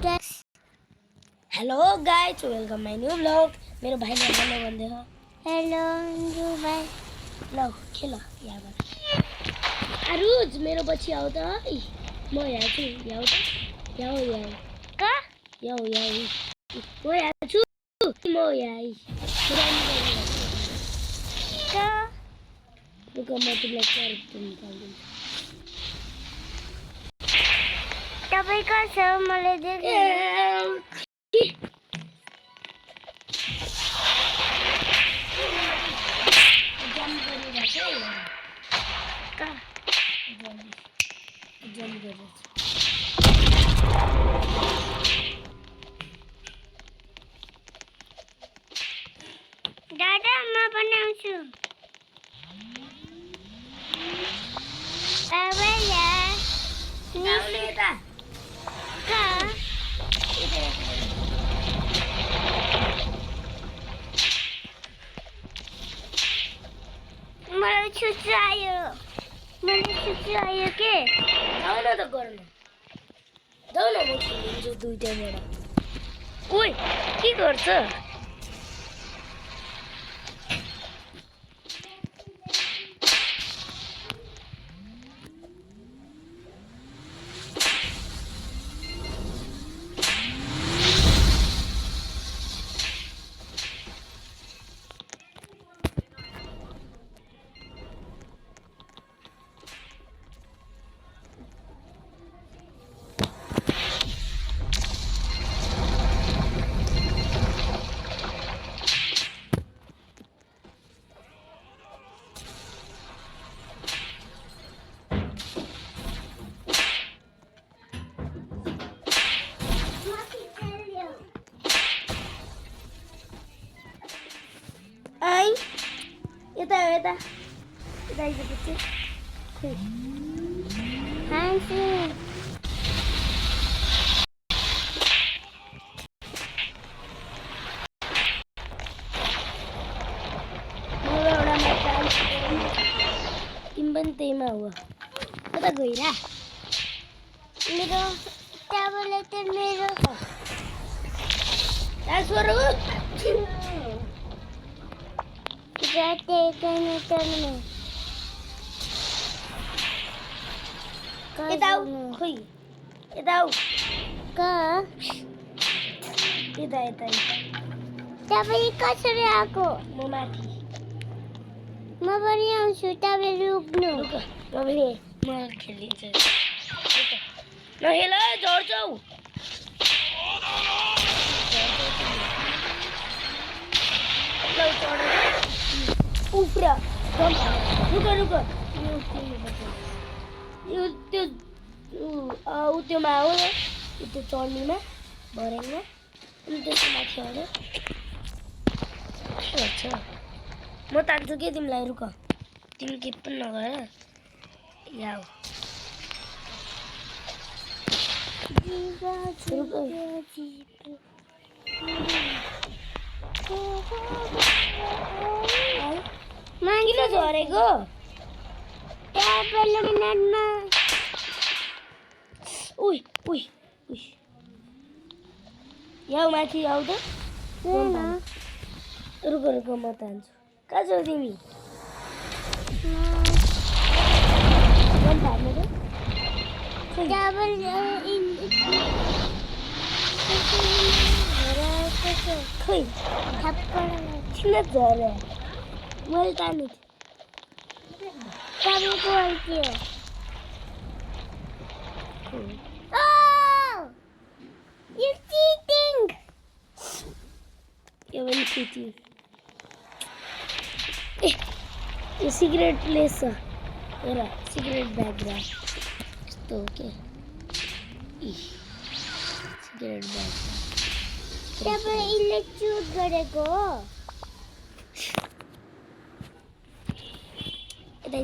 Hello guys, welcome my new blog. मेरो भाइले hello भन्दै हो। हेलो भाइ ल खेल यहाँ आरुज मेरो पछि आऊ त है। म यहाँ छु, यहाँ त यहाँ यहाँ का यहाँ यहाँ म यहाँ छु, म यहाँ का रुक, म तिमीलाई क्यारेक्टर निकाल्दिन्छु। तपाईँ कहाँ छ? मलाई देख्नु दादा म पनि आउँछु। मलाई छुच्चो आयो के जाऊ न त गर्न जाऊ न, म खेलिदिन्छु दुईटैबाट। ओइ के गर्छ? आई यता आइसकेपछि हान्छु तिमी पनि त्यहीमा हो। कता गइरा मेरो ट्याबलेट त मेरो जाते कनेक्टर में यता आऊ, खोइ यता आऊ, का यता तपाईँ कसरी आएको? म माथि। म पनि आउँछु, तपाईँ रुक्नु। रुक, म खेलिदिन्छु। नखेल झर्छौ। उफ्रा रुक यो त्यो त्योमा हो, त्यो चढ्नीमा भर्याङमा, अनि त्यसको माथि आएर के गर्छ? म तान्छु के तिमीलाई। रुक, तिमी के पनि नगर। यहाँ किन झरेको? उइ यहाँ माथि आऊ त। रुक म तान्छु। कहाँ छौ तिमी? खोइ किन झरे? मैले तान्नु तपाईँको के हो? You cheating! यो पनि चिटिङ। यो सिगरेट प्लेस छ, हेर सिगरेट ब्याग यस्तो हो के सिगरेट ब्याग। तपाईँले चुट गरेको हो? यता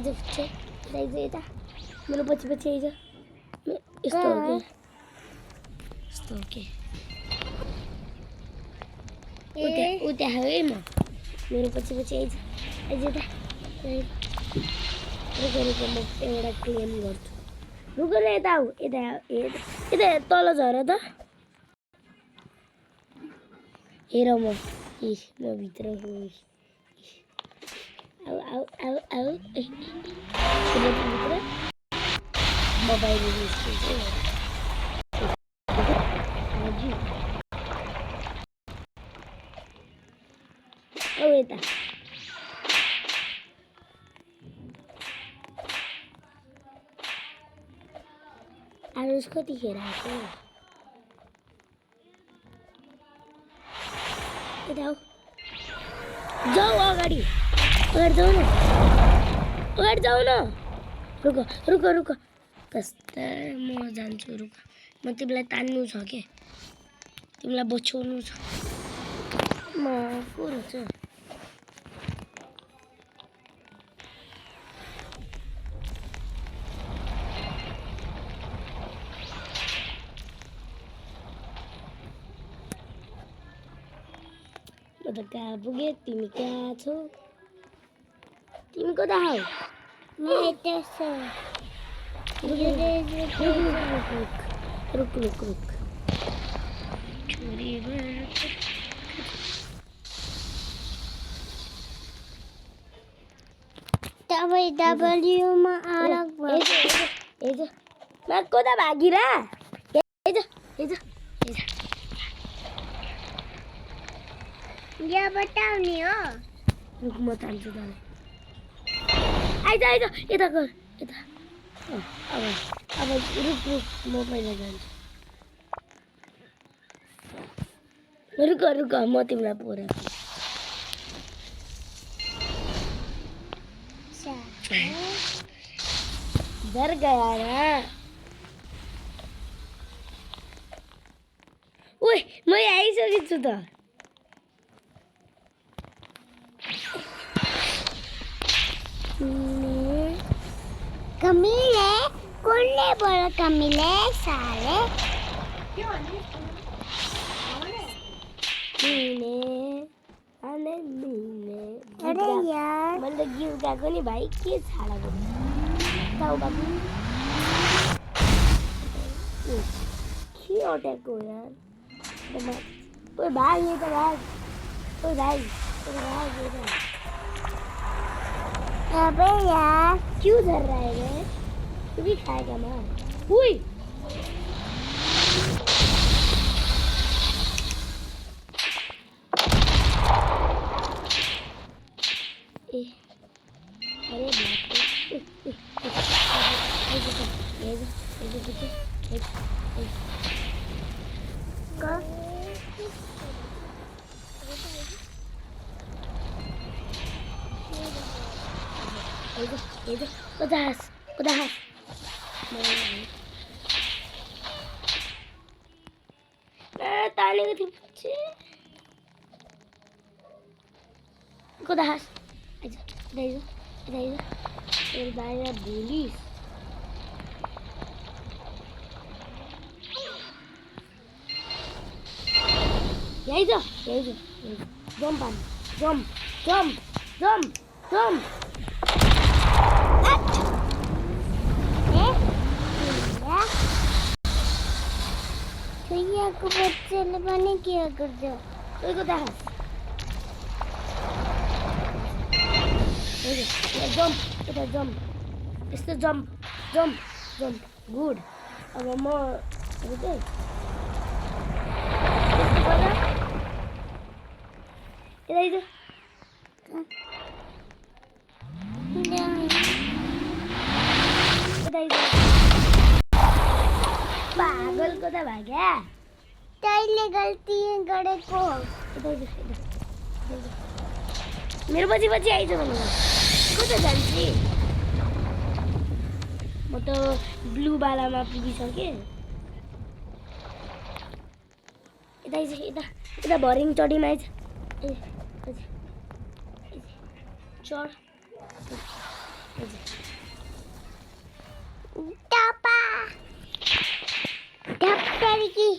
यता मेरो पछि आइज। यस्तो हो के उता है म मेरो पछि आइज त। रुक म एउटा क्लेम गर्छु। रुक न, यता आऊ, यता तल झर त। हेर म भित्र हो आऊ आऊ आऊ आऊ भित्र म बाहिर निस्किन्छु हजुर आऊ यता आरुष कतिखेर आएको यता आऊ जाऊ अगाडि जाऊ न अगाडि जाऊ न रुक रुक रुक कस्ता म जान्छु रुक म तिमीलाई तान्नु छ के तिमीलाई बचाउनु छ म पुर्छु म त कहाँ पुगेँ तिमी कहाँ छौ तिमी कता हौ म यता छु रुक रुक रुक छोरी तपाईँ डब्ल्युमा अलग हेज म कता भागिरा हेज हेज हेज यहाँ बताउने हो रुक म तान्छु तँलाई आइज आइज यता गर यता अब अब रुक रुक म पहिला जान्छु रुक रुक म तिमीलाई पुरा डर गया ना ओए म आइसकेको छु त कमीले कसले बोल कमीले साले अरे यार मैले त गीत गाएको नि भाइ के छाडा जाऊ बाबु के अट्याएको यार ओए भाग ये त भाग ओए भाइ भाग ये त अबे यार क्यों डर रहा है रे तू भी खाएगा ना हुई अरे Kudas. Tali ke tipe. Kudas. Aja. Aja. Berbahaya bulis. Ya itu. Jump. aku baca lepas ni kira kerja. Itu dah. Jump. Kita jump. It's the jump. Good. One more. Okay. Itu. पागल को त भाग्या तैले गल्ती गरेको मेरो पछि आइज भने कता जान्छे म त ब्लू बालामा पुगिसके यता भरिङ चढीमा आइज चढ टापा डॉक्टर की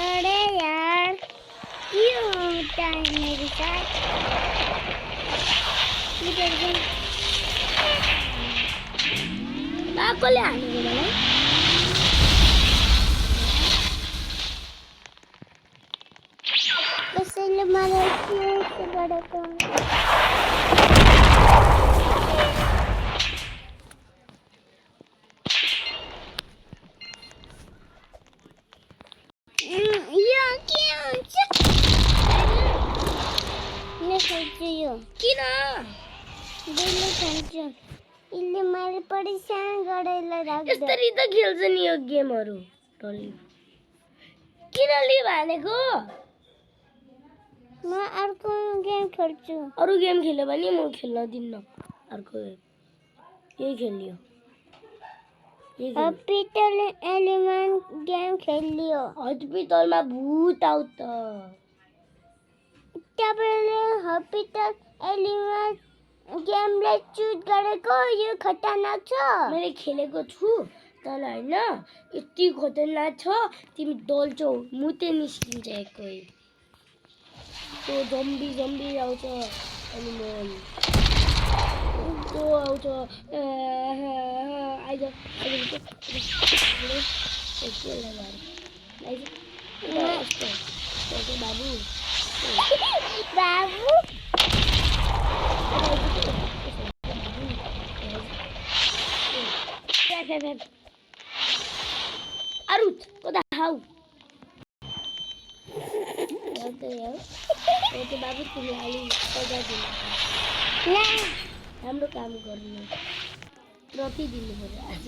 अरे यार क्यों होता है मेरे साथ कसले हानेको मलाई ಕಡೆ ಇಲ್ಲಿ ಮೇಲೆ पड़ी शान गड़ेला राख इस तरीके खेल से नहीं गेम मारो टोली किनली भनेको म अर्को गेम खेल्छु अरु गेम खेल्यो भने म खेल्न दिन्न अर्को यही खेलियो हस्पिटल एलिमेंट गेम खेलियो हस्पिटलमा भूत आउँछ तपाईले हस्पिटल एलिमेंट गेमले चुज गरेको यो खतरनाक छ मैले खेलेको छु तर हैन यति खतरनाक छ तिमी डल्छौ मुते निस्किन्छ एकै त्यो जम्बी आउँछ अनि म त्यो आउँछ आइज बाबु बाबु अरुत कता हाउ बाबु तिमी अलि सजा दिनु राम्रो काम गर्नु ट्रफी दिनु पर्यो आज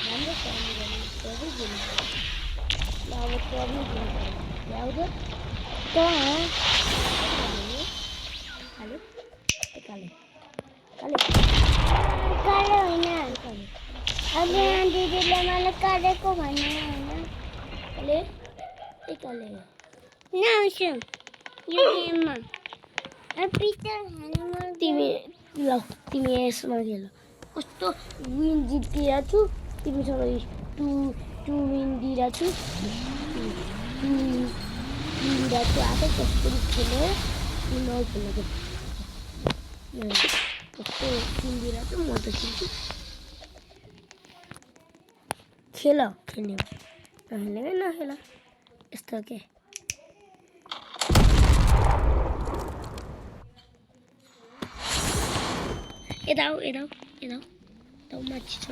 राम्रो काम गर्नु ट्रफी दिनु पर्यो ल अब ट्रफी दिनु पर्यो ल्याउँछ काले होइन अब यहाँ दिदीले मलाई काटेको भन्यो होइन काले नआउँछु यो गेममा तिमी यसमा खेल कस्तो विन जितिरहेको छु तिमीसँग टु विन दिइरहेको छु आफै कस्तो खेल्यो नखेलेको कस्तो दिइरहेको छु म त खेल्छु खेल्ने नखेल यस्तो के यता माथि छ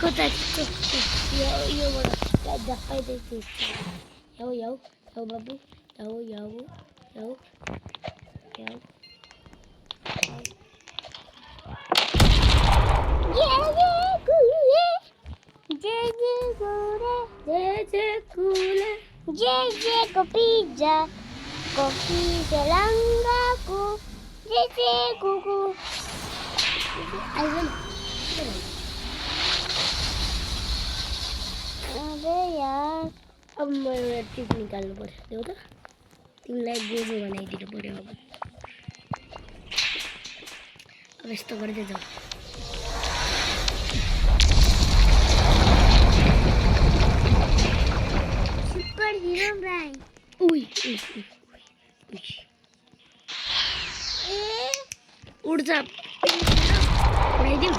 कता योबाट झप्पाइदिएको याउ बाबु याउ जे को पिज्जा कॉफी जलंगा को जे कुकू अबे यार अब म एउटा टिप निकाल्नु पर्छ देऊ त तिमीलाई गोजो बनाइदिनु पर्यो अब यस्तो गर्दै जाऊ सुपर हिरो ब्राइन उई उड्छ उडाइदिउँ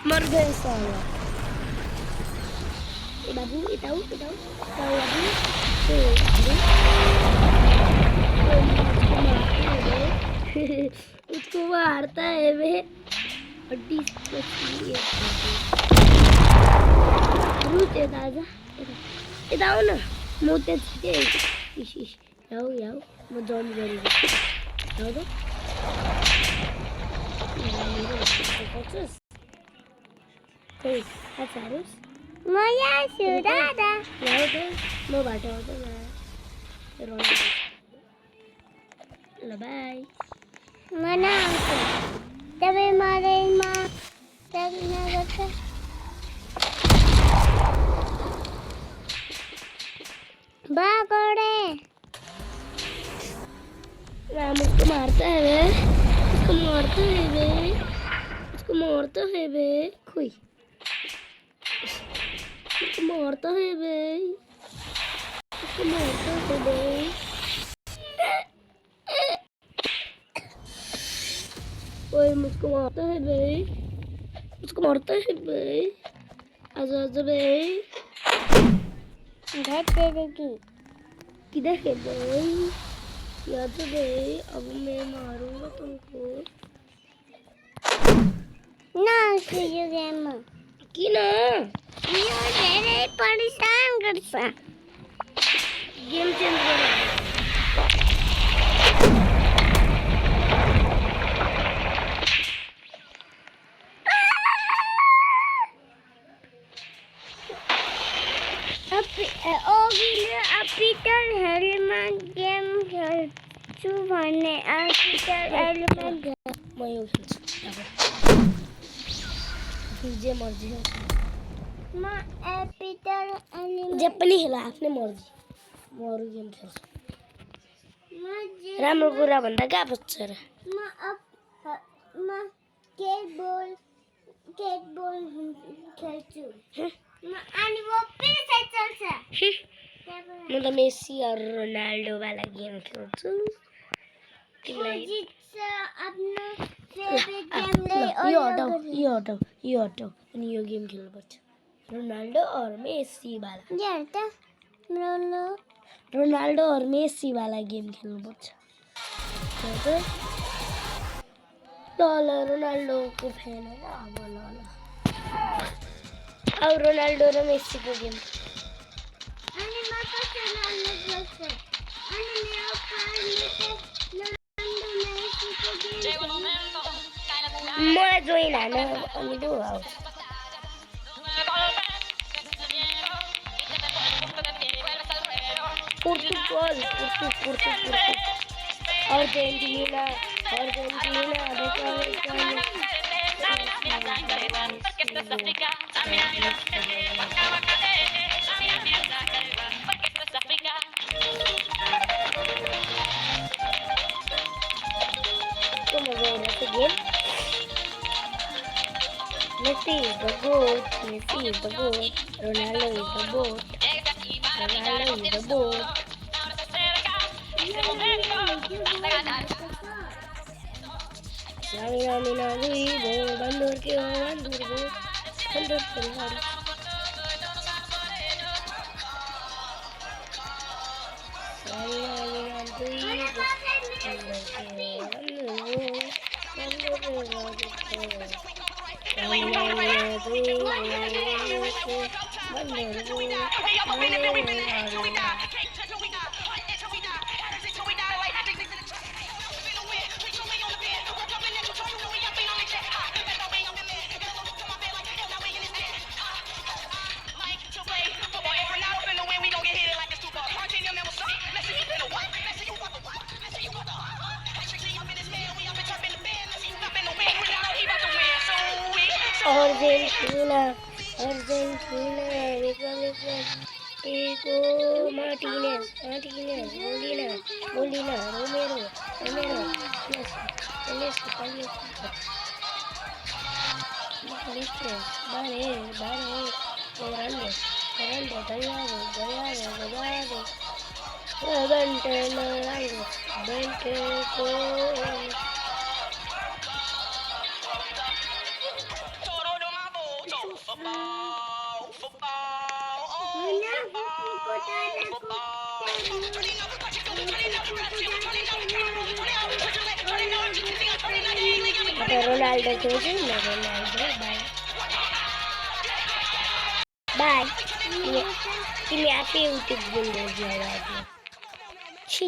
मर गए साला बाबू इताऊ बाबू उसको मारता है वे हड्डी रुचे दादा इताऊ ना मोते छिटे इश याऊ म जम गरेको जाऊ त म यहाँ छु दादा ल्याऊ त म बाटो आउँछ ल बाई म नआउँछु तपाईँ मरेमा सक्न गर्छ बागोडे राम उसको मारता है वे मुझको मारता है बे कोई, मुझको मारता है बे, मुझको मारता है बे। ओए मुझको मारता है बे, मुझको मारता है बे, आजा आजा बे। घर तेरेगी किधर है बे? याद तो बे, अब मैं मारूंगा तुमको। ना खेलो गेम की ना यो तेरे परेशान करता गेम चेंज करो। पीटर हेलमेट गेम खेलछु भने पीटर हेलमेट म यो खेल्छु अब जे मर्जी हो म पीटर हेलमेट जे पनि खेल आफ्नै मर्जी। म अरू गेम खेल्छु। राम्रो कुरा भन्दा कहाँ बुझ्छ र। म केटबल खेल्छु अनि वो फिर से चल्छ म त मेसी और रोनाल्डो वाला गेम खेल्छु। तिमीलाई आफ्नो फेभरेट गेम यो हटाऊ यो हटाऊ यो हटाऊ अनि यो गेम खेल्नुपर्छ। रोनाल्डो और मेसी वाला रोनाल्डो और मेसी वाला गेम खेल्नुपर्छ। ल रोनाल्डो को फ्यान हो अब ल अब रोनाल्डो र मेसीको गेम। अनि म कसरी रोनाल्डो खेल्छ अनि मेरो मलाई जोइन हान अनि लु आउँछ। Portugal, Argentina, Messi is the goat, Ronaldo is the goat, Ronaldo is the goat. Bandur ke bandur pelihari. Argentina, Diego Martinez, Molina, Romero, Messi, Barre, Ronaldo खेल्छु न Ronaldo बाई तिमी आफै युट्युब बोल्दै जाऊ छि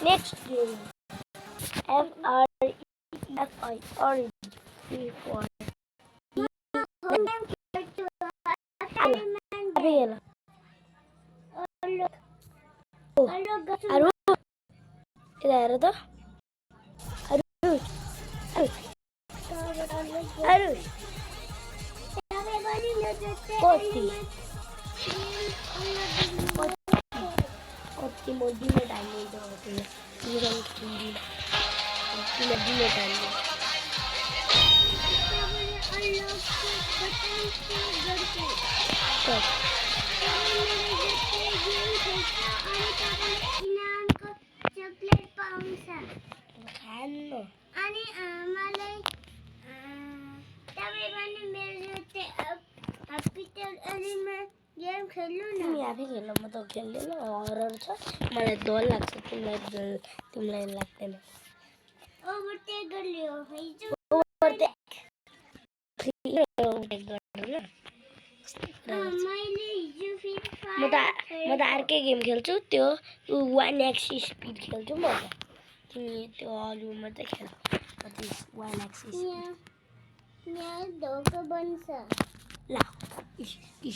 next game F-I-R-E-F-I-R-E-P-4 अरू यता हेर त अरू कति धीमे टाइम मिलता होते हैं धीमे टाइम में तो चॉकलेट पाऊंसा खानो आणि मला त्यावेळी मेरे होते हॉस्पिटल आणि मैं गेम खेलूं ना मी आधी खेळलो मग तो खेळले ना हॉररचा मला डर लागतो तुम्हाला लागते ना ओवरटेक गर्लियो हिजो ओवरटेक मैले हिजो फ्री म त अर्कै गेम खेल्छु त्यो 1x स्पिड खेल्छु म त तिमी त्यो अरू मात्रै खेल कति 1x यहाँ धोका बन्छ ल इस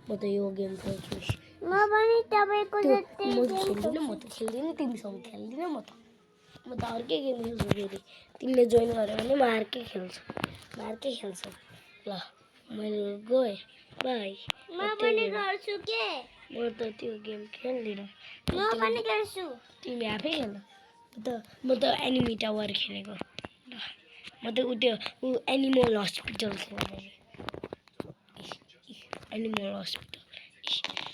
म त यो गेम खेल्छु म पनि तपाईको जस्तै म खेल्दिनँ तिमीसँग खेल्दिनँ म त अर्कै गेम खेल्छु फेरि तिमीले जोइन गर्यो भने म अर्कै खेल्छु ल मैले गएँ बाई म पनि गर्छु के म त त्यो गेम खेल्दिनँ म पनि गर्छु तिमी आफै खेल म त एनिमी टावर खेलेको ल म त त्यो एनिमल हस्पिटल खेल्ने एनिमल हस्पिटल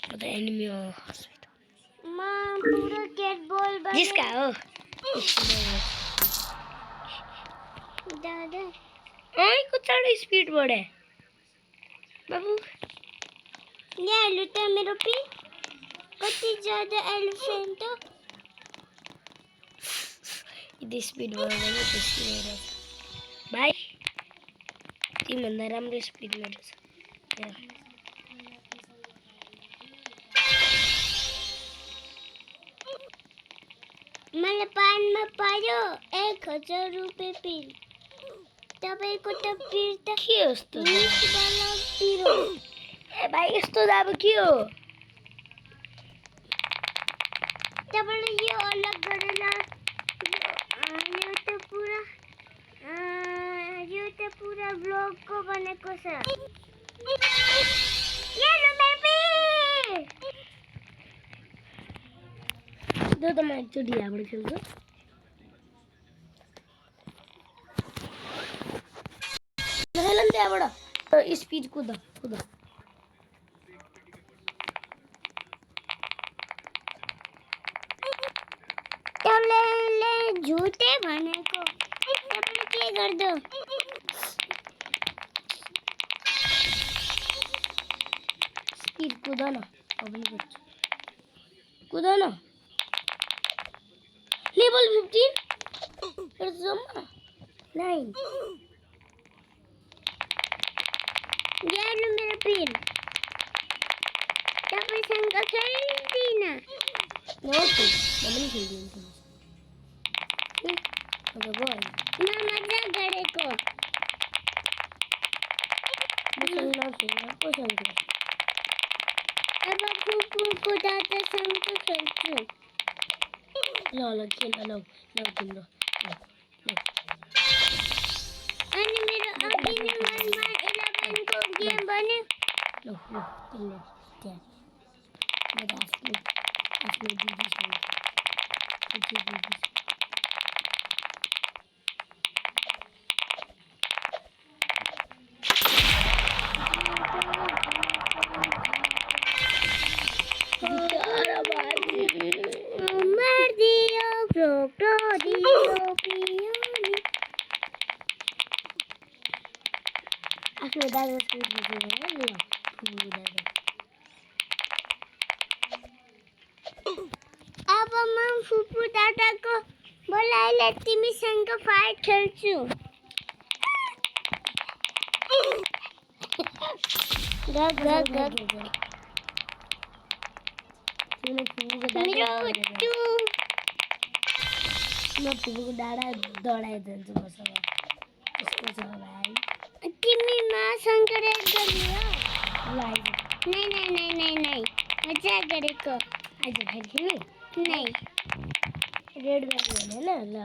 म त एनिमल हस्पिटल म पुरो क्याट बल जिसका हो दादा को चाँडो स्पिड बढे बाबु यहाँ हेर्नु त मेरो पि कति ज्यादा एलिफेन्ट हो यदि स्पिड बढ्यो भने खुसी भइरहेछ भाइ तिमीभन्दा राम्रो स्पिड मेरो छ मलाई पानमा पायो 1000 रुपियाँ पिर तपाईको त पिर त के हो यस्तो वाला पिर हो ए भाइ यस्तो त अब के हो तपाईँले यो अलग गरेर यो त पुरा ब्लगको बनेको छ हेर्नु बेबी त्यो त म एकचोटि यहाँबाट खेल्छु खेल नि त्यहाँबाट स्पिड कुद तपाईँले झुटे भनेको तपाईँले के गर्दो स्पिड कुद न कुद न लेभल 15 जम्मा 9 हेर्नु मेरो पिर तपाईँसँग खेल्दिनँ म पनि खेल्दिनँ म मजा गरेको अब फुपूको दादासँग खेल्छु ल खेल तिम्रो अनि मेरो अघि नम्बरमा 11 को गेम बन्यो तिम्रो त्यहाँ म त आफ्नो दिदीसँग मार दियो क्रोकोडिलो पियोनी आफ्नो दादा अब म फुपू दादाको बोलाइले तिमीसँग फाइट खेल्छु म फुपूको डाँडा दौडाइदिन्छु मसँग यस्तो छ भाइ तिमी मसँग रेड गरियो ल आइज नै मजा गरेको आइज फेरि खेल्ने नै रेड गर्ने होइन ल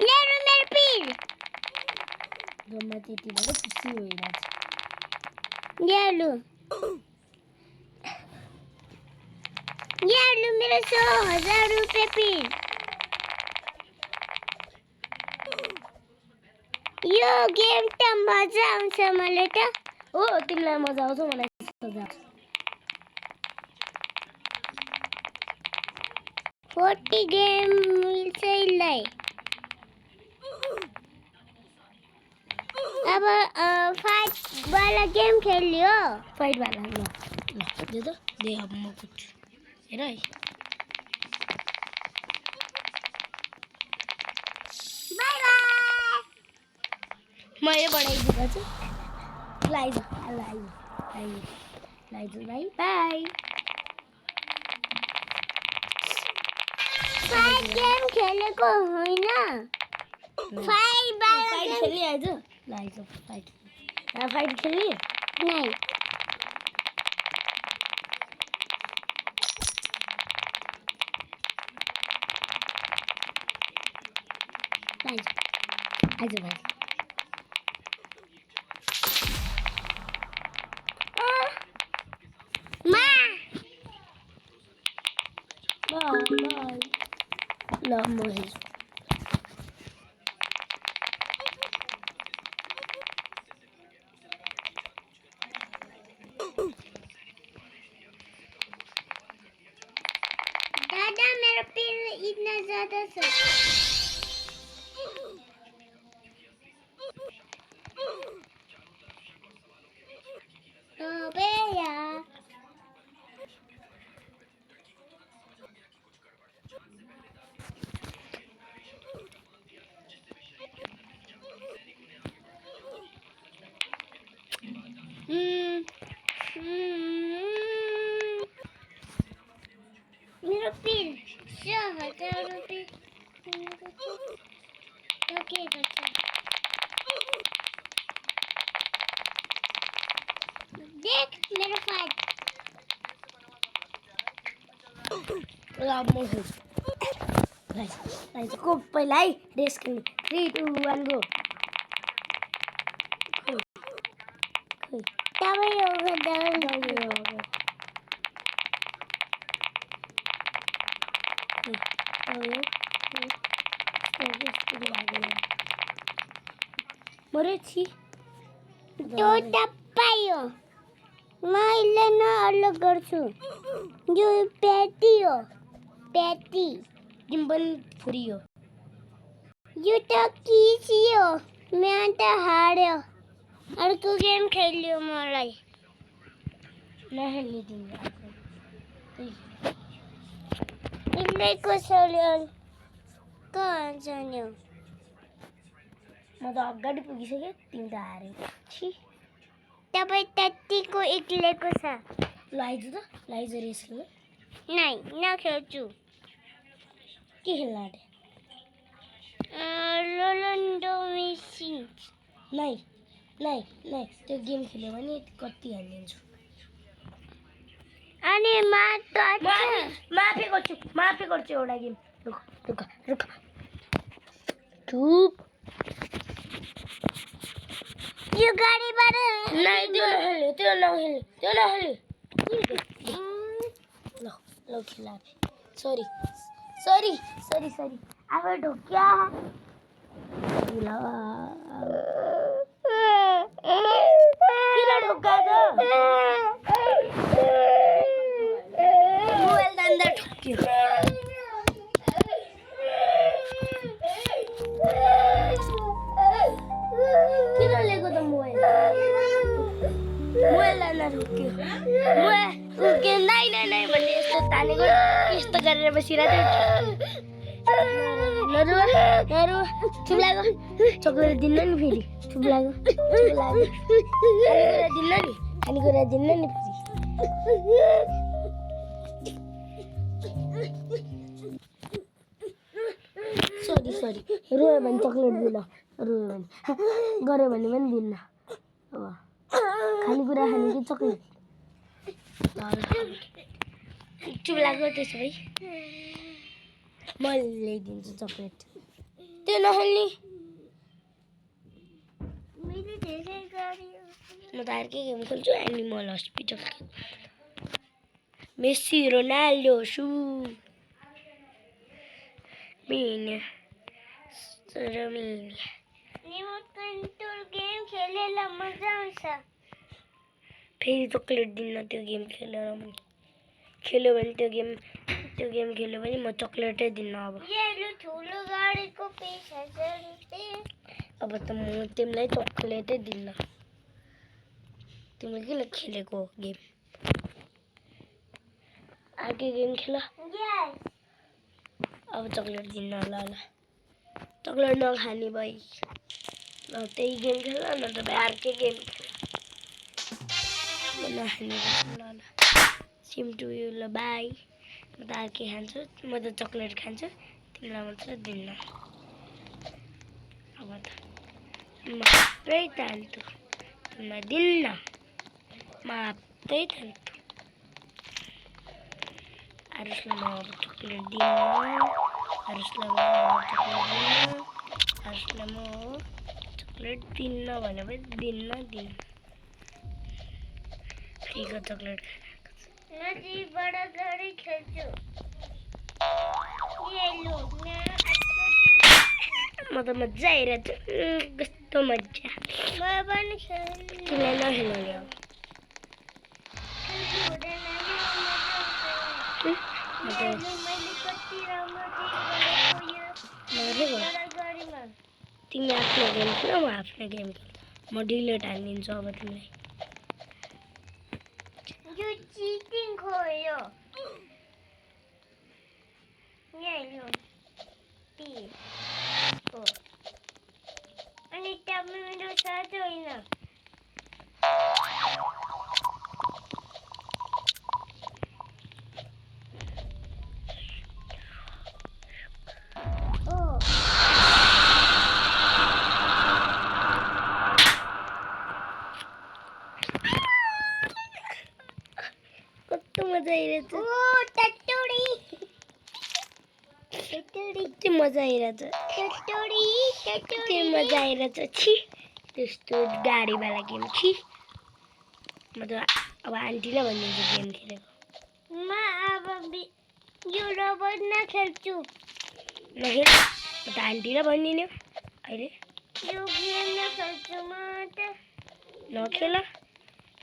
मेरो पिर जम्मा त्यति भएर खुसी भइरहेछ येलो येलो मेरा 100,000 रुपये पिन यो गेम त मजा आउँछ मलाई त हो तिमीलाई मजा आउँछ मलाई मजा आउँछ 40 गेम मिल्छ यसलाई अब फाइट वाला गेम खेल्यो फाइट वाला ल दे त दे अब म कुद्छु हेर है बाई बाई म यो बनाइदिएको छु lies by by fight game खेलेको होइन फाइट वाला फाइट गेम खेल्ने आज लाइज फाइट फाइट खेल्ने नै लाइज आज भाइ मा बाई बाई ल म हेर्छु दादा मेरा पिन इतना ज्यादा से अबे यार मेरो पिन 100,000 रुपये ओके गर्छ देख मेरो फाइट ल म हेर्छु लाइज को पहिला है रेस खेल्ने 3 2 1 गो तपाईँ हो गर्दा मरे छि त्यो तपाईँ हो मैले न अलग गर्छु यो पेटी हो पेटी गिम्बल फुरी हो यो त किसी हो मैं त हार्यो अर्को गेम खेल्यो मलाई नहेल्ने तिमीले इसले कसले कहाँ जान्यो म त अगाडि पुगिसकेँ तिमी त हार्यौ छि तपाईँ त्यतिको एक्लेको छ लाइज रेस खेल्नु नै नखेल्छु के खेल्न आँटे रोनाल्डो मेसी नै त्यो गेम खेल्यो भने कति हालिदिन्छु अनि माफी गर्छु एउटा गेम रुक चुप यो गाडीबाट नै त्यो नखेल्ने ल खेला सरी अब ढोक्या किन ढोक्काको मोबाइल त अंदर ठोक्यो किन लिएको त मोबाइल अंदर ठोक्यो मोबाइल नै भन्ने यस्तो तानेको यस्तो गरेर बसिरहेको नरुवा चुप लाग्यो चक्लेट दिन्न नि फेरि चुप लाग्यो खानेकुरा दिन्न नि फेरि सरी रोयो भने चक्लेट दिन्न रोयो भने गऱ्यो भने पनि दिन्न अब खानेकुरा खाने कि चक्लेट चुप लाग्यो त्यसो भए म ल्याइदिन्छु चक्लेट त्यो नखेल्ने मैले धेरै गाडी म त अर्कै गेम खेल्छु एनिमल हस्पिटल मेसी रोनाल्डो सु मिने रिमोट कन्ट्रोल गेम खेलेर मजा आउँछ फेरि चक्लेट दिन्न त्यो गेम खेल्यो भने त्यो गेम खेल्यो भने म चक्लेटै दिन्न अब यो ठुलो गाडीको 20,000 रुपियाँ अब त म तिमीलाई चक्लेटै दिन्न तिमीले किन खेलेको गेम अर्कै गेम खेल अब चक्लेट दिन्न ल चक्लेट नखाने भाइ ल त्यही गेम खेल न त अर्कै गेम नखाने ल सिम टु यु ल बाई म त अर्कै खान्छु म त चक्लेट खान्छु तिमीलाई मात्र दिन्न अब त मात्रै तान्छु तिमीलाई दिन्न मात्रै तान्छु आरुषलाई म अब चक्लेट दिन्न आरुषलाई म चक्लेट दिन्न भने पनि दिन्न फ्रीको चक्लेट बडा गाडी खेल्छु म त मजा आइरहेको छु कस्तो मजा तिमीलाई नखेल्ने तिमी आफ्नो गेम खेल म आफ्नो गेम खेल म डिलेट हानिदिन्छु अब तिमीलाई यो चिटिङ खोयो अनि तपाईँ मेरो साथ होइन कस्तो मजा आइरहेछ कति मजा आइरहेछ छि त्यस्तो गाडीवाला गेम छि म त अब आन्टीलाई भनिदिन्छु गेम खेलेको म अब यो रोबोट नखेल्छु नखेल म त आन्टीलाई भनिदिने अहिले यो गेम नखेल्छु म त नखेल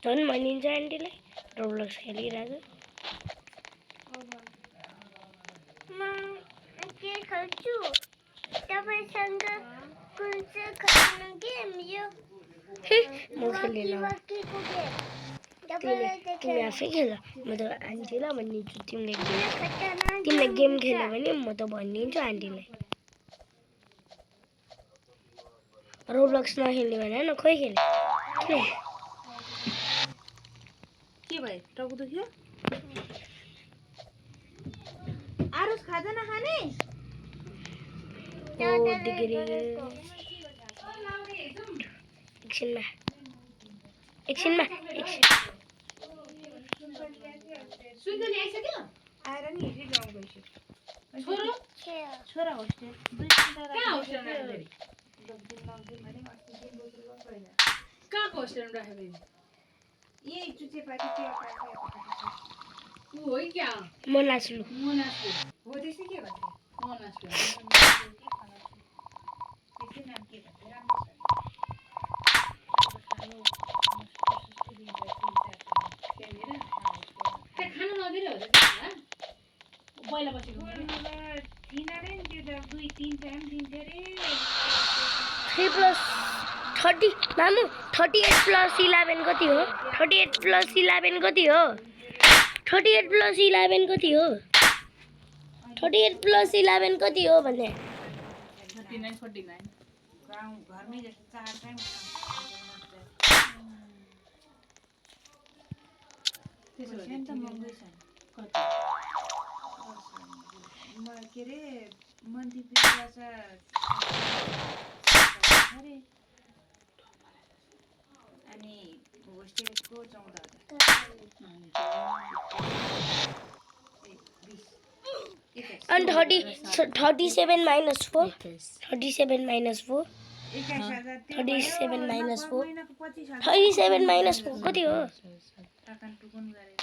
झन् भनिदिन्छ आन्टीलाई रोब्लक्स खेलिरहेको म के खेल्छु तपाईँसँग कुन चाहिँ खेल्नु गेम यो म खेल्दिनँ तिमी आफै खेल म त आन्टीलाई भनिदिन्छु तिमीले गेम खेल्यो भने म त भनिदिन्छु आन्टीलाई रोब्लक्स नखेल्ने भने न खोइ खेले के भयो टाउको दुख्यो आरुष खाजा नखाने एकछिनमा सुन्दरी आइसक्यो आएर नि हेरिरहनु गइसक्यो छोरा होस्टेल कहाँ कहाँको होस्टेलमा राखेको यही चुचेपाटी ऊ हो क्या मोनास्लु हो त्यसै के भन्छ मोनास्लु त्यसै नाम के भन्छ राम्रो छ खानु नदिएर हो पहिला बसेको दिनाले नि त्यो त 2-3 टाइम दिन्थ्यो रे 3+30 मामु 38+11 कति हो 38+11 कति हो 38+11 कति हो 38+11 कति हो भने 39 गाउँ घरमै जस्तो 4 टाइम त्यसो भए त महँगै छ म के रे मन्थली फी गर्छ अरे अनि होस्टेलको 14,000 and 37 minus 4 37 minus 4 21,000 त्यो 37 minus 4 महिनाको 25,000 37 minus 4 कति हो टकन टुकुन गरेर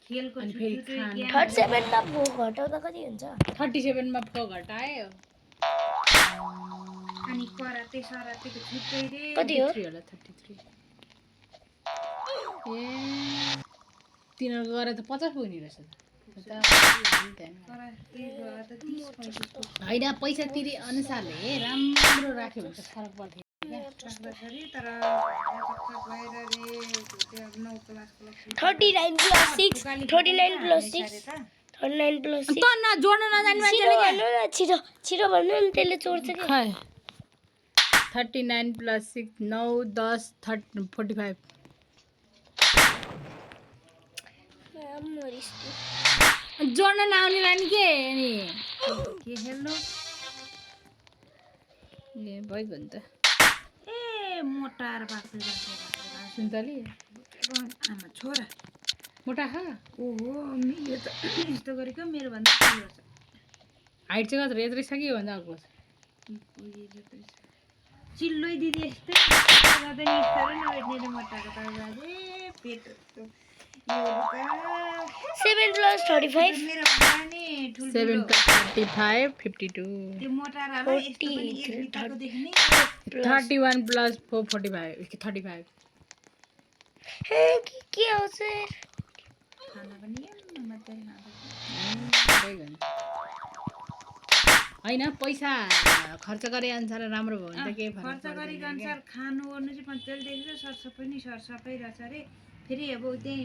खेलको अनि फेरि छुट्टी खाना। गेम 37 मा 4 घटाउँदा कति हुन्छ 37 मा 4 घटायो अनि कराते सरातेको छुट्टै रे कति हो 33 होला 33 ए तिनीहरु गरे त 50 पुग्ने रहेछ त कराते गरे त 30 हैन पैसा तिरे अनुसारले राम्रो राख्यो भने त फरक पर्दैन बसरी तर भएर रे त्यो 9 क्लासको 39 plus 6 39 plus 6 39 plus 6 त न जोड्न नजान्ने छिटो भन्नु न छिटो छिटो भन्नु नि त्यसले चोर्छ कि खै 39 plus 6 9 10 45 जोड्न नआउने लाने के नि के खेल्नु ए भइगयो नि त ए मोटार बाक्लो सुन्तली आमा छोरा मोटा खा ओहो यो त यस्तो गरेको मेरो भन्दा ठुलो छ हाइट चाहिँ कत्रो यत्रै छ कि भन्दा अर्को छ चिल्लै दिदी यस्तै गर्दा नि इच्छा नभेट्ने मोटाको त बाजे पेट 7 plus 35 मेरो भन्दा नि ठुलो 7 plus 35 52 त्यो मोटारहरु यस्तो पनि एक बिटाको देख्ने 31 plus 4 45 35 हे के हो सर खाना पनि मात्रै भइगयो नि हैन पैसा खर्च गरे अनुसार राम्रो भयो भने त के फरक खर्च गरेको अनुसार खानु ओर्नु चाहिँ मजाले देख्छ सरसफाइ नि सरसफाइ रहेछ अरे फेरि अब त्यही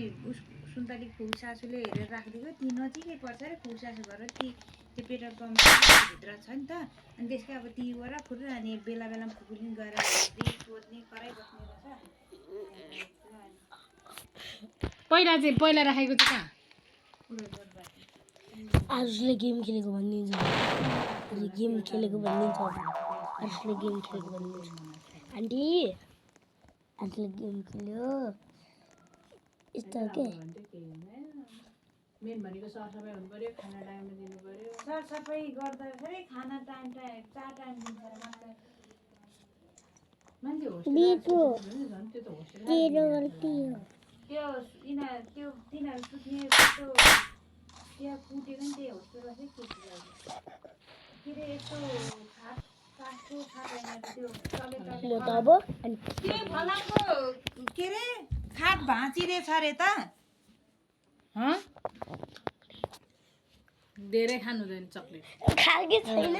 सुन्तली खुसासुले हेरेर राखिदिएको ती नजिकै पर्छ अरे खुसासु गरेर त्यो पेट्रोल पम्पभित्र छ नि त अनि त्यसकै अब ती वरा फुटेर अनि बेला बेलामा फुकुलिङ गरेर हेर्दै सोध्ने कराइबस्ने रहेछ पहिला राखेको चाहिँ कहाँ आजले गेम खेलेको भनिदिन्छ आजले गेम खेलेको भनिदिन्छ आजले गेम खेलेको भनिदिन्छ आन्टी आजले गेम खेल्यो यस्तो हो के मेन भनेको सरसफाइ हुनु पर्यो खाना टाइममा दिनु पर्यो सरसफाइ गर्दा फेरि खाना टाइम 4 टाइम दिन्छ मान्छे बिटु त्यो त होस्टेल तेरो गल्ती हो त्यो तिनीहरू सुत्ने यस्तो त्यहाँ फुटेको नि त्यही होस्टेल चाहिँ के अरे यस्तो काठको खाट त्यो म त अब अनि त्यो फलामको के अरे खाट भाँचिरहेछ अरे त धेरै खानु हुँदैन चक्लेट खालकै छैन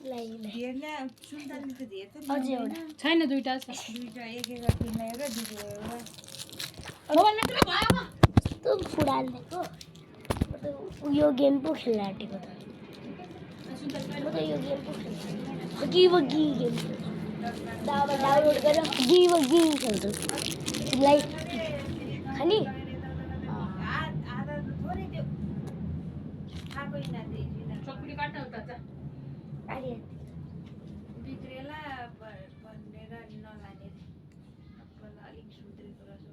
धेरले सुन्तली त धेर त अझै एउटा छैन दुईटा छ दुईटा एक किन्ने र दिदी एउटा कस्तो फुडालेको यो गेम पो खेल्न आँटेको त म त यो गेम पो खेल्छ हगी गेम डाउनलोड गरेर हगी खेल्छु तिमीलाई खाने आधा थोरै त्यो खाएको यिनीहरूले चक्ली काट्न उता जा बिग्रेला भनेर नलाने अलिक सुध्रेको रहेछ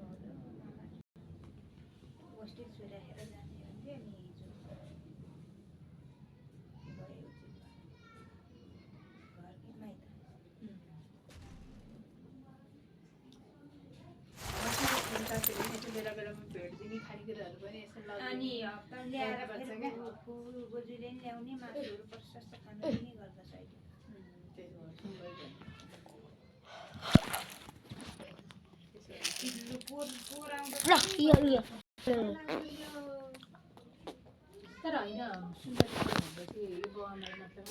होस्टेल छोइराखेर जाने भन्थ्यो अनि हिजो घरकै माइत बेला बेलामा भेट दिने खानेकुराहरू पनि यसो अनि हप्ता ल्याएर बोजूले नि ल्याउने मासुहरू प्रशस्त खानु पनि गर्दछ अहिले ल यो तर होइन सुन्दर यो गभर्मेन्ट मतलब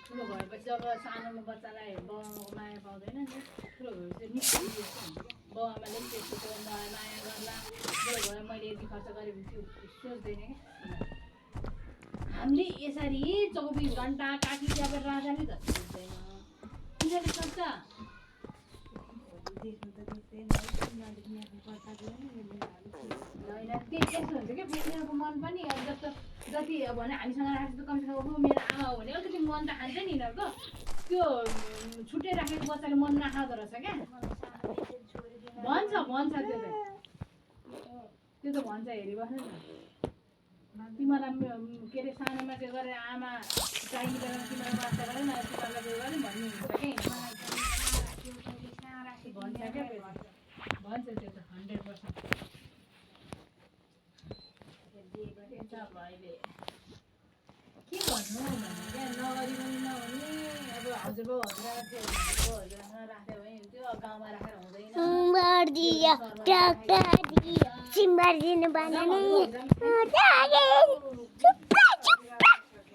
ठुलो भएपछि जब सानोमा बच्चालाई बाउआमाको माया पाउँदैन नि ठुलो भएपछि निस्किन्छ बाउआमाले पनि त्यसको माया गर्ला ठुलो भयो मैले यति खर्च गरेपछि सोच्दैन क्या हामीले यसरी 24 घन्टा काटी अब राजा नै जस्तो सोच्दैन तिनीहरूले सोच्छ होइन त्यही त्यस्तो हुन्छ क्या फेरि मन पनि अब जस्तो जति अब भने हामीसँग राखेको कमसेकम हो मेरो आमा हो भने अलिकति मन त खान्छ नि यिनीहरूको त्यो छुट्टै राखेको बच्चाले मन नखाँदो रहेछ क्या भन्छ त्यो त भन्छ हेरिबस्नु न तिमीलाई के अरे सानोमा के गरेर आमा चाहिने बेलामा तिमीलाई वास्ता गरेँ न तिमीलाई के गरेँ भन्ने हुन्छ कि भन्छ क्या भन्छ त्यो त 100%। अहिले के भन्नु भने क्या नगरी पनि नहुने अब हजुरबाउ हजुरआमा राख्यो भने हुन्थ्यो गाउँमा राखेर हुँदैन सिम्बारिदियो टक्कादियो सिम्बारिदिनु बनाउने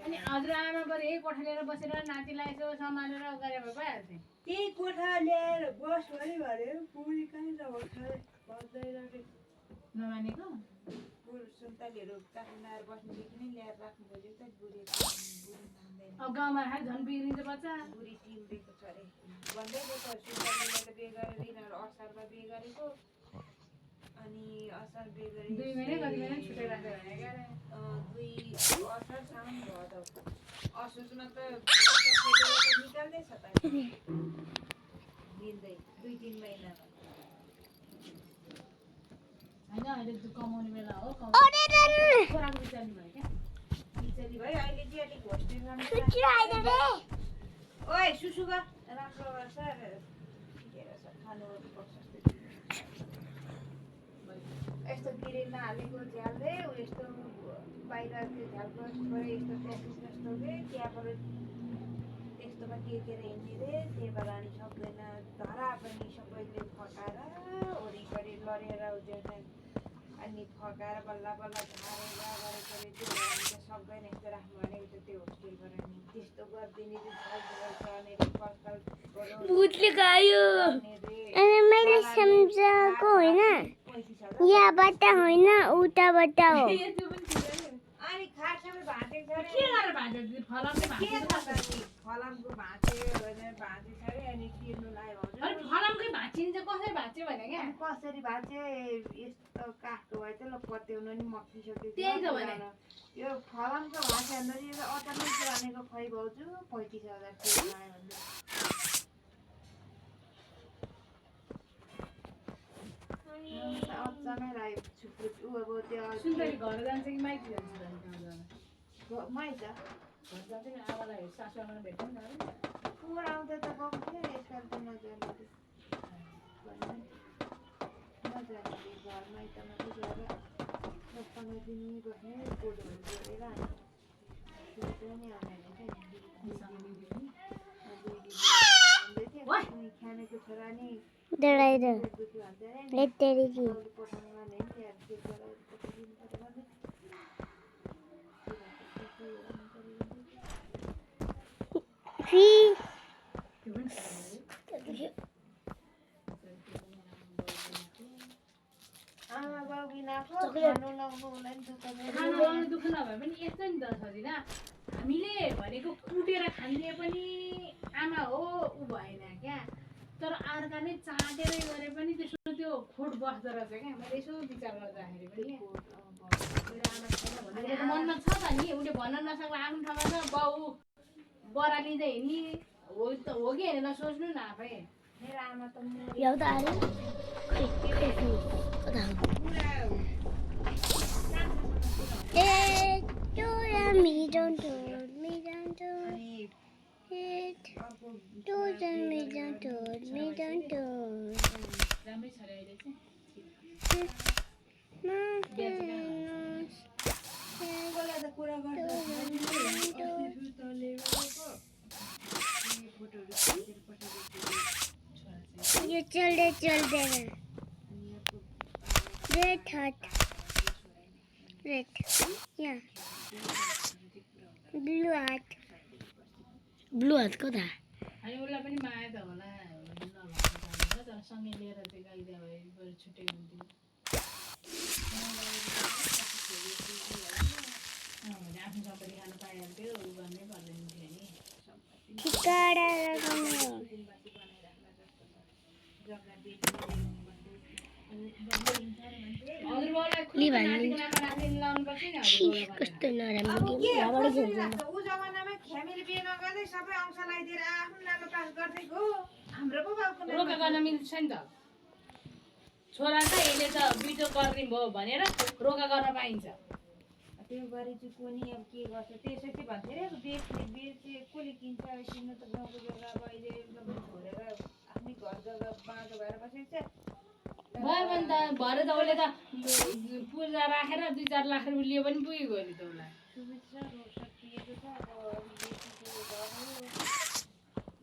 अनि हजुरआमा बरु यही कोठा लिएर बसेर नातिलाई यसो सम्हालेर गरे भए भइहाल्थ्यो त्यही कोठा ल्याएर बस भने पुरी कहीँ नभएर नमानेको सुन्तलीहरू काठमाडौँ बस्नुदेखि नै ल्याएर राख्नु खोजेको त बुढी मान्दैन अब गाउँमा राखेर झन् बिग्रिन्छ बच्चा बुढी टिम्रेको छ अरे भन्दै थियो त सुन्तलीलाई त बिहे गरेर यिनीहरू असारमा बिहे गरेको अनि असार बिहे गरे 2 महिना कति महिना छुट्टै राख्यो भने क्या 2 असारसम्म भयो त असोजमा त निकाल्दैछ त दिँदै 2-3 महिनामा होइन अहिले त कमाउने बेला हो छोराको बिचार्नु भयो क्या बिचरी भयो अहिले चाहिँ अलिक होस्टेल ओए सुसु गर राम्रो गर्छ खानु यस्तो गिरे नहालेको झ्यालले यस्तो बाहिर त्यो झ्यालको यस्तो जस्तो के त्यहाँबाट त्यस्तोमा टेकेर हिँड्ने रे त्यही भएर अनि सक्दैन धरा पनि सबैले फकाएर वरिपरि लडेर हुँदैन अनि फकाएर बल्ल बल्ल झारेर गरेको रे त्यो सक्दैन यस्तो राख्नु भनेको त्यो होस्टेलबाट नि त्यस्तो गरिदिने भूतले खायो अनि मैले सम्झाएको होइन यहाँबाट होइन उताबाट हो अनि खासमा भाँचेको छ के गरेर भाँच्यो फलामले फलामको भाँचेको भाँचेको छ अरे अनि तिर्नु लाग्यो अनि फलामकै भाँचिन्छ कसरी भाँच्यो भने क्या कसरी भाँचे यस्तो काठको भए त ल पत्याउनु नि मक्किसक्यो त्यही त भने यो फलामको भाँचे भन्दा अचानक भनेको खै भाउजू 35,000 लाग्यो भन्दा अचानक लाग्यो छुप्रुट ऊ अब त्यो सुन्तली घर जान्छ कि माइती जान्छ माइत घर जान्छ कि आमालाई सासूआमालाई भेट्छ नि त पुरा आउँदा त गएको थियो यसपालि त नजाने घर माइतमा चाहिँ गएर 10-15 दिन बस्ने बोर्डहरू जोडेर नि आउने खानेको छोरा नि डराइदो लेटेरी की पठाउनुमा नै आमा बाउ बिनाको खानु लाउनु होला नि दुःख खाना बनाउनु दुःख नभए पनि यस्तो नि त सजिना हामीले भनेको कुटेर खाने पनि आमा हो ऊ भएन क्या तर अर्काले चाटेरै गरे पनि त्यसको त्यो खोट बस्दो रहेछ क्या मैले यसो विचार गर्दाखेरि पनि मेरो मनमा छ त नि उसले भन्न नसक्ला आफ्नो ठाउँमा छ बाउ बरा लिँदै हिँड्ने हो कि होइन नसोच्नु न आफै मेरो आमा त एउटा आयो me don't do me don't do it don't me don't do me don't do राम्रै छ रे अहिले चाहिँ कुरा ये चलते चलते red hat red yeah blue hat कता अनि उसलाई पनि माया त होला नभएको तर सँगै लिएर चाहिँ गइदियो भए बरु छुट्टै हुन्थ्यो आफ्नो सम्पत्ति खानु पाइहाल्थ्यो ऊ गर्नै पर्दैन थियो नि ठिकाडा लगाउनु हजुरबाउलाई खुली नातिको नाममा राख्ने लाउनुपर्छ नि हजुरबाउलाई कस्तो नराम्रो गेम यहाँबाट खेल्छ ऊ जमानामा फ्यामिली बिहे नगर्दै सबै अंश लगाइदिएर आफ्नो नाममा पास गर्दै गयो हाम्रो पो बाउको नाम रोका गर्न मिल्छ नि त छोरा त यसले त बिजो गरिदिनु भयो भनेर रोका गर्न पाइन्छ त्यो गरे चाहिँ कोनी अब के गर्छ त्यसो चाहिँ भन्थ्यो अरे अब बेच्ने कसले किन्छ किन्नु त गाउँको जग्गा अब अहिले सबै छोडेर आफ्नै घर जग्गा बाँझो भएर बसेको छ भयो भने त भरे त उसले त पूजा राखेर 2-4 लाख रुपियाँ लियो पनि पुगेको नि त उसलाई। सुविधा सकिएको छ अब बेचेको घर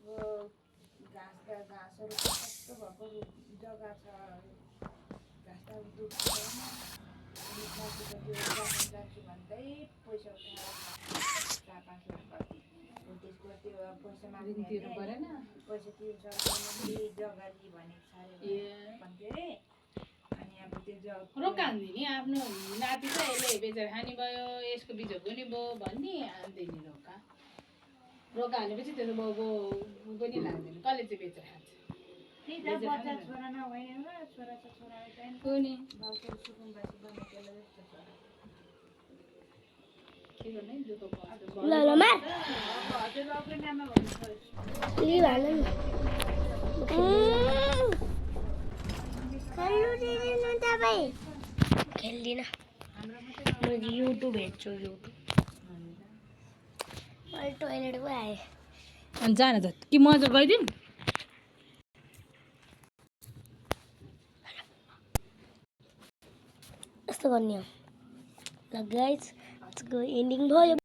हो अब घाँसहरू कस्तो भएको जग्गा छ घाँस त दुध छैन अनि मासुको त्यो गाउँ जान्छु भन्दै पैसा उठाएर 4-5 लाख कति त्यसको त्यो पैसा ऋण तिर्नु परेन? पैसा तिर्छ जग्गा दि भनेको छ अरे भन्थ्यो अरे अनि अब त्यो जग्गा रोक्का हान्दिने नि आफ्नो नाति चाहिँ यसले बेचेर खाने भयो यसको बिजो पनि भयो भन्ने हान्दैन रोक्का। रोक्का हालेपछि त्यो त बाउको पनि लाग्दैन कसले चाहिँ बेचेर खान्छ। त्यही त बच्चा छोरा नभएन र छोरा छ छोरा चाहिँ कोनी बाउको सुकुम्बासी बनेको जस्तो छ के गर्ने दुःख पर्छ। ल ल मार अब हजुरबाउकै नाममा भन्नु लि भान नि खेल्नु दिँदैन तपाईँ खेल्दिनँ म युट्युब हेर्छु युट्युब मैले टोइलेट पो आएँ अनि जान त कि म चाहिँ गइदिउँ यस्तो गर्ने हो ल गाइज आजको एन्डिङ भयो।